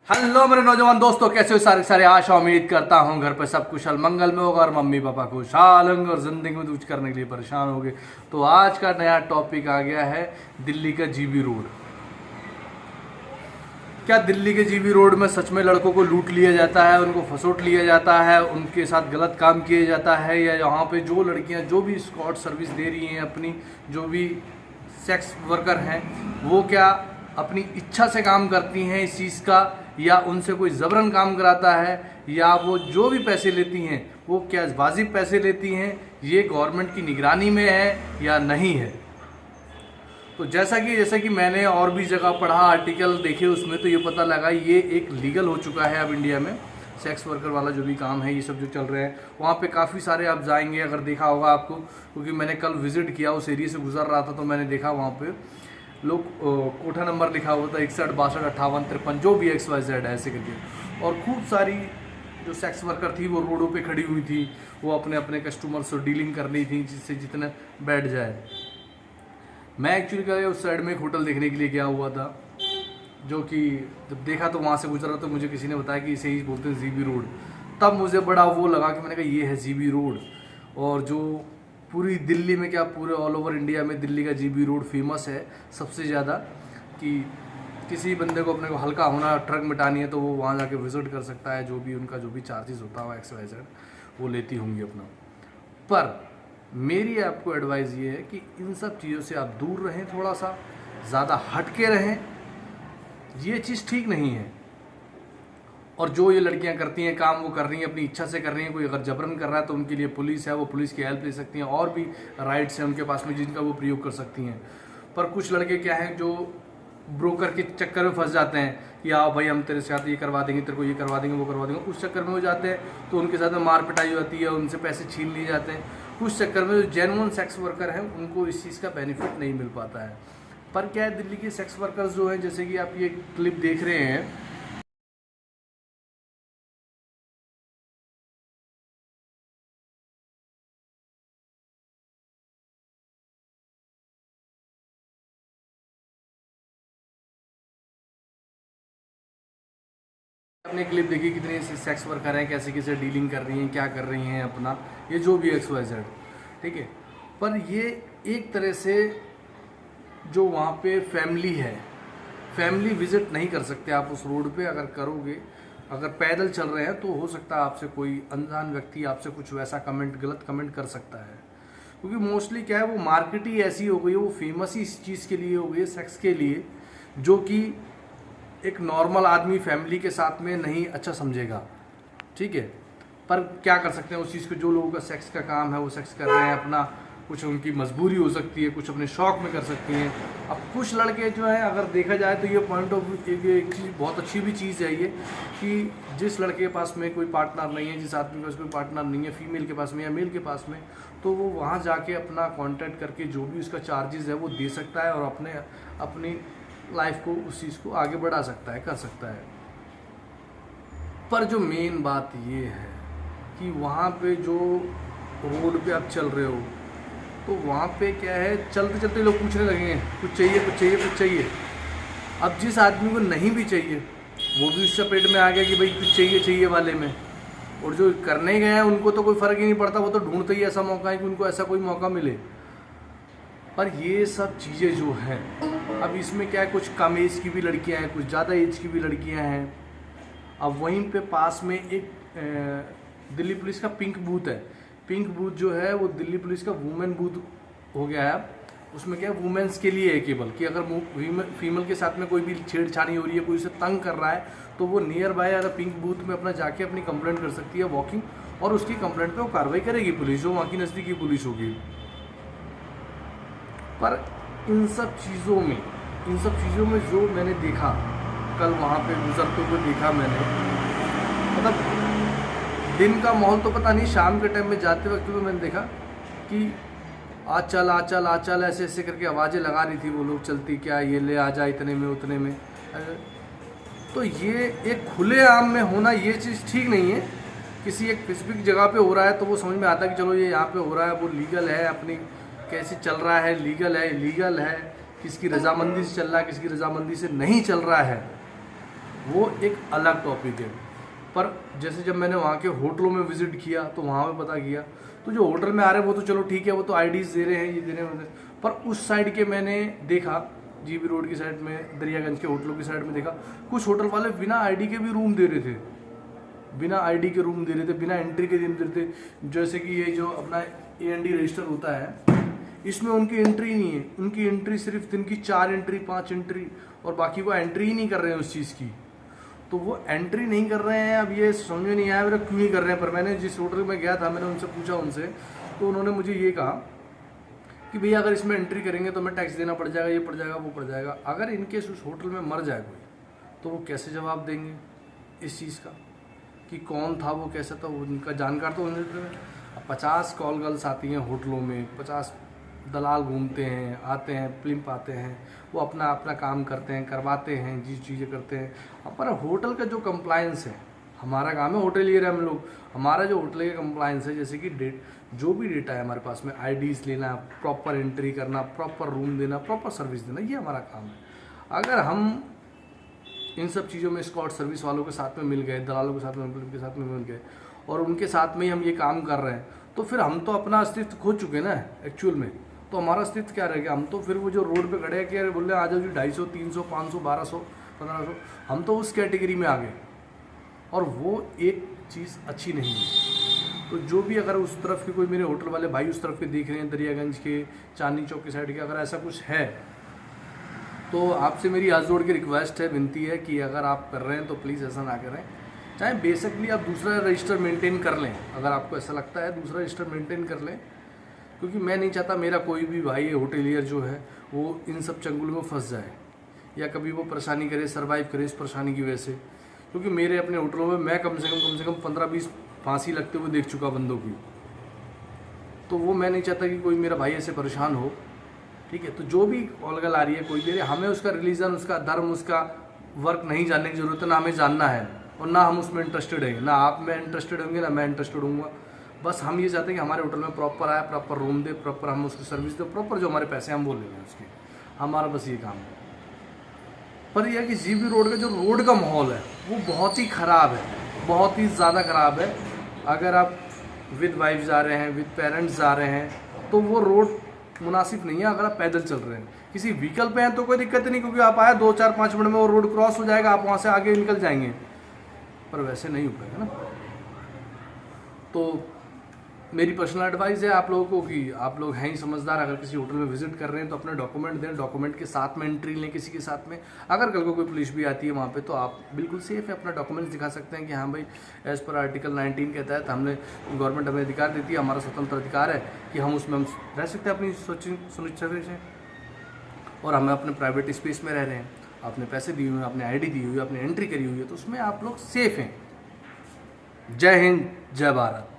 Hello मेरे नौजवान दोस्तों, कैसे हो सारे सारे। आशा उम्मीद करता हूँ घर पे सब कुशल मंगल में होगा और मम्मी पापा खुशहाल होंगे और ज़िंदगी में कुछ करने के लिए परेशान होंगे। तो आज का नया टॉपिक आ गया है दिल्ली का जीबी रोड। क्या दिल्ली के जीबी रोड में सच में लड़कों को लूट लिया जाता है, उनको फसोट लिया जाता है, उनके साथ गलत काम किया जाता है, या यहाँ पे जो लड़कियाँ जो भी स्कॉट सर्विस दे रही हैं, अपनी जो भी सेक्स वर्कर हैं, वो क्या अपनी इच्छा से काम करती हैं इस चीज़ का, या उनसे कोई ज़बरन काम कराता है, या वो जो भी पैसे लेती हैं वो क्या वाजिब पैसे लेती हैं, ये गवर्नमेंट की निगरानी में है या नहीं है। तो जैसा कि मैंने और भी जगह पढ़ा, आर्टिकल देखे, उसमें तो ये पता लगा ये एक लीगल हो चुका है अब इंडिया में। सेक्स वर्कर वाला जो भी काम है, ये सब जो चल रहे हैं, वहाँ पे काफ़ी सारे आप जाएंगे, अगर देखा होगा आपको, क्योंकि मैंने कल विज़िट किया, उस एरिया से गुजर रहा था तो मैंने देखा वहाँ पे लोग कोठा नंबर लिखा हुआ था 61 62 58 53 जो भी XYZ है ऐसे करके, और खूब सारी जो सेक्स वर्कर थी वो रोडों पे खड़ी हुई थी, वो अपने अपने कस्टमर से डीलिंग कर रही थी जिससे जितना बैठ जाए। मैं एक्चुअली क्या उस साइड में एक होटल देखने के लिए गया हुआ था, जो कि जब देखा तो वहाँ से गुजरा तो मुझे किसी ने बताया कि इसे ही बोलते हैं जीबी रोड। तब मुझे बड़ा वो लगा कि मैंने कहा ये है जीबी रोड। और जो पूरी दिल्ली में, क्या पूरे ऑल ओवर इंडिया में दिल्ली का जीबी रोड फेमस है सबसे ज़्यादा, कि किसी बंदे को अपने को हल्का होना, ट्रक मिटानी है तो वो वहाँ जाके विजिट कर सकता है, जो भी उनका जो भी चार्जेस होता है XYZ वो लेती होंगी अपना। पर मेरी आपको एडवाइस ये है कि इन सब चीज़ों से आप दूर रहें, थोड़ा सा ज़्यादा हट के रहें, ये चीज़ ठीक नहीं है। और जो ये लड़कियां करती हैं काम, वो कर रही हैं अपनी इच्छा से कर रही हैं। कोई अगर जबरन कर रहा है तो उनके लिए पुलिस है, वो पुलिस की हेल्प ले सकती हैं, और भी राइट्स हैं उनके पास में जिनका वो प्रयोग कर सकती हैं। पर कुछ लड़के क्या हैं जो ब्रोकर के चक्कर में फंस जाते हैं कि आओ भाई हम तेरे साथ ये करवा देंगे, तेरे को ये करवा देंगे, वो करवा देंगे, उस चक्कर में हो जाते हैं तो उनके साथ में मार पिटाई होती है, उनसे पैसे छीन लिए जाते हैं। कुछ चक्कर में जो जेन्युइन सेक्स वर्कर हैं उनको इस चीज़ का बेनिफिट नहीं मिल पाता है। पर क्या है, दिल्ली के सेक्स वर्कर्स जो हैं, जैसे कि आप ये क्लिप देख रहे हैं, आपने क्लिप देखी कितने सेक्स वर्कर हैं, कैसे कैसे डीलिंग कर रही हैं, क्या कर रही हैं अपना, ये जो भी XYZ, ठीक है। पर ये एक तरह से जो वहाँ पे फैमिली है, फैमिली विजिट नहीं कर सकते आप उस रोड पे। अगर करोगे, अगर पैदल चल रहे हैं तो हो सकता है आपसे कोई अनजान व्यक्ति आपसे कुछ वैसा कमेंट, गलत कमेंट कर सकता है। क्योंकि मोस्टली क्या है, वो मार्केट ही ऐसी हो गई है, वो फेमस ही इस चीज़ के लिए हो गई है, सेक्स के लिए, जो कि एक नॉर्मल आदमी फैमिली के साथ में नहीं अच्छा समझेगा, ठीक है। पर क्या कर सकते हैं उस चीज़ को, जो लोगों का सेक्स का काम है वो सेक्स कर रहे हैं अपना, कुछ उनकी मजबूरी हो सकती है, कुछ अपने शौक में कर सकती हैं। अब कुछ लड़के जो हैं, अगर देखा जाए तो ये पॉइंट ऑफ व्यू एक चीज़ बहुत अच्छी भी चीज़ है ये, कि जिस लड़के के पास में कोई पार्टनर नहीं है, जिस आदमी के पास कोई पार्टनर नहीं है, फीमेल के पास में या मेल के पास में, तो वो वहाँ जाके अपना कॉन्टैक्ट करके जो भी उसका चार्जेस है वो दे सकता है, और अपनी लाइफ को, उस चीज़ को आगे बढ़ा सकता है, कर सकता है। पर जो मेन बात ये है कि वहाँ पे जो रोड पे आप चल रहे हो, तो वहाँ पे क्या है, चलते चलते लोग पूछने लगेंगे कुछ चाहिए, कुछ चाहिए, कुछ चाहिए। अब जिस आदमी को नहीं भी चाहिए, वो भी उससे पेट में आ गया कि भाई कुछ चाहिए चाहिए वाले में, और जो करने गए हैं उनको तो कोई फ़र्क ही नहीं पड़ता, वो तो ढूंढते ही ऐसा मौका है कि उनको ऐसा कोई मौका मिले। पर ये सब चीज़ें जो हैं, अब इसमें क्या है, कुछ कम एज की भी लड़कियां हैं, कुछ ज़्यादा एज की भी लड़कियां हैं। अब वहीं पे पास में एक दिल्ली पुलिस का पिंक बूथ है। पिंक बूथ जो है वो दिल्ली पुलिस का वुमेन बूथ हो गया है अब। उसमें क्या है, वुमेन्स के लिए है केवल, कि अगर फीमेल के साथ में कोई भी छेड़छाड़ी हो रही है, कोई उसे तंग कर रहा है, तो वो नियर बाय या पिंक बूथ में अपना जाके अपनी कंप्लेंट कर सकती है वॉकिंग, और उसकी कंप्लेंट पे वो कार्रवाई करेगी पुलिस, जो वहाँ की नज़दीकी पुलिस होगी। पर इन सब चीज़ों में जो मैंने देखा, कल वहाँ पे गुजरते हुए देखा मैंने, मतलब दिन का माहौल तो पता नहीं, शाम के टाइम में जाते वक्त तो मैंने देखा कि आज चल ऐसे ऐसे करके आवाज़ें लगा रही थी वो लोग, चलती क्या, ये ले आ जा, इतने में उतने में। तो ये एक खुले आम में होना, ये चीज़ ठीक नहीं है। किसी एक स्पेसिफिक जगह पे हो रहा है तो वो समझ में आता है कि चलो ये यहाँ पे हो रहा है, वो लीगल है, अपनी कैसे चल रहा है, लीगल है, किसकी रजामंदी से चल रहा है, किसकी रजामंदी से नहीं चल रहा है, वो एक अलग टॉपिक है। पर जैसे जब मैंने वहाँ के होटलों में विजिट किया तो वहाँ पे पता किया, तो जो होटल में आ रहे हैं वो तो चलो ठीक है, वो तो आईडीज़ दे रहे हैं, ये दे रहे हैं, पर उस साइड के मैंने देखा, जीबी रोड की साइड में, दरियागंज के होटलों की साइड में देखा, कुछ होटल वाले बिना आईडी के भी रूम दे रहे थे, बिना आईडी के रूम दे रहे थे, बिना एंट्री के दे रहे थे। जैसे कि ये जो अपना AND रजिस्टर होता है, इसमें उनकी एंट्री नहीं है, उनकी एंट्री सिर्फ दिन की 4 एंट्री 5 एंट्री, और बाकी वो एंट्री ही नहीं कर रहे हैं उस चीज़ की। तो वो एंट्री नहीं कर रहे हैं, अब ये समझ में नहीं आया मेरा क्यों नहीं कर रहे हैं। पर मैंने जिस होटल में गया था, मैंने उनसे पूछा उनसे, तो उन्होंने मुझे ये कहा कि भैया अगर इसमें एंट्री करेंगे तो हमें टैक्स देना पड़ जाएगा, ये पड़ जाएगा, वो पड़ जाएगा। अगर इनकेस उस होटल में मर जाए कोई, तो वो कैसे जवाब देंगे इस चीज़ का कि कौन था, वो कैसा था, उनका जानकार तो होने देते हैं। 50 कॉल गर्ल्स आती हैं होटलों में, 50 दलाल घूमते हैं, आते हैं, प्लिम्प आते हैं, वो अपना अपना काम करते हैं, करवाते हैं, जी चीज़ें करते हैं। पर होटल का जो कंप्लायंस है, हमारा काम है होटलियर है हम लोग, हमारा जो होटल का कंप्लायंस है, जैसे कि जो भी डेटा है हमारे पास में, आईडीज़ लेना, प्रॉपर एंट्री करना, प्रॉपर रूम देना, प्रॉपर सर्विस देना, ये हमारा काम है। अगर हम इन सब चीज़ों में स्कॉट सर्विस वालों के साथ में मिल गए, दलालों के साथ में, उनके साथ में मिल गए, और उनके साथ में ही हम ये काम कर रहे हैं, तो फिर हम तो अपना अस्तित्व खो चुके ना एक्चुअल में। तो हमारा अस्तित्व क्या रह गया? हम तो फिर वो जो रोड पे खड़े हैं कि अरे बोल रहे आ जाओ जी, 250, 300, 500, 1200, 1500, हम तो उस कैटेगरी में आ गए, और वो एक चीज़ अच्छी नहीं है। तो जो भी अगर उस तरफ के कोई मेरे होटल वाले भाई उस तरफ के देख रहे हैं, दरियागंज के, चांदनी चौक की साइड के, अगर ऐसा कुछ है, तो आपसे मेरी हाथ जोड़ के रिक्वेस्ट है, विनती है कि अगर आप कर रहे हैं तो प्लीज़ ऐसा ना करें। चाहे बेसिकली आप दूसरा रजिस्टर मेंटेन कर लें, अगर आपको ऐसा लगता है दूसरा रजिस्टर मेंटेन कर लें, क्योंकि मैं नहीं चाहता मेरा कोई भी भाई होटलियर जो है वो इन सब चंगुल में फंस जाए, या कभी वो परेशानी करे, सर्वाइव करे इस परेशानी की वजह से। क्योंकि मेरे अपने होटलों में मैं कम से कम 15-20 फांसी लगते हुए देख चुका बंदों की, तो वो मैं नहीं चाहता कि कोई मेरा भाई ऐसे परेशान हो। ठीक है, तो जो भी कॉल आ रही है कोई दे रही, हमें उसका रिलीजन, उसका धर्म, उसका वर्क नहीं जानने की ज़रूरत है, ना हमें जानना है, और ना हम उसमें इंटरेस्टेड हैं, ना आप में इंटरेस्टेड होंगे, ना मैं इंटरेस्टेड हूँगा। बस हम ये चाहते हैं कि हमारे होटल में प्रॉपर आए, प्रॉपर रूम दे, प्रॉपर हम उसकी सर्विस दे, प्रॉपर जो हमारे पैसे हम वो ले लें उसके, हमारा बस ये काम है। पर यह कि जीबी रोड का जो रोड का माहौल है वो बहुत ही ख़राब है, बहुत ही ज़्यादा ख़राब है। अगर आप विद वाइफ जा रहे हैं, विद पेरेंट्स जा रहे हैं, तो वो रोड मुनासिब नहीं है। अगर आप पैदल चल रहे हैं, किसी व्हीकल पे हैं, तो कोई दिक्कत नहीं, क्योंकि आप आए 2-4-5 मिनट में वो रोड क्रॉस हो जाएगा, आप वहाँ से आगे निकल जाएंगे। पर वैसे नहीं हो पाएगा ना। तो मेरी पर्सनल एडवाइस है आप लोगों को कि आप लोग हैं ही समझदार, अगर किसी होटल में विजिट कर रहे हैं तो अपने डॉक्यूमेंट दें, डॉक्यूमेंट के साथ में एंट्री लें किसी के साथ में। अगर कल को कोई पुलिस भी आती है वहाँ पे, तो आप बिल्कुल सेफ है, अपना डॉक्यूमेंट्स दिखा सकते हैं कि हाँ भाई, एज़ पर आर्टिकल 19 के तहत हमने, गवर्नमेंट हमें अधिकार देती है, हमारा स्वतंत्र अधिकार है कि हम उसमें हम रह सकते हैं अपनी सुनिश्चित से, और हमें अपने प्राइवेट स्पेस में रह रहे हैं, आपने पैसे दिए हुए हैं, आपने ID दी हुई है, आपने एंट्री करी हुई है, तो उसमें आप लोग सेफ हैं। जय हिंद, जय भारत।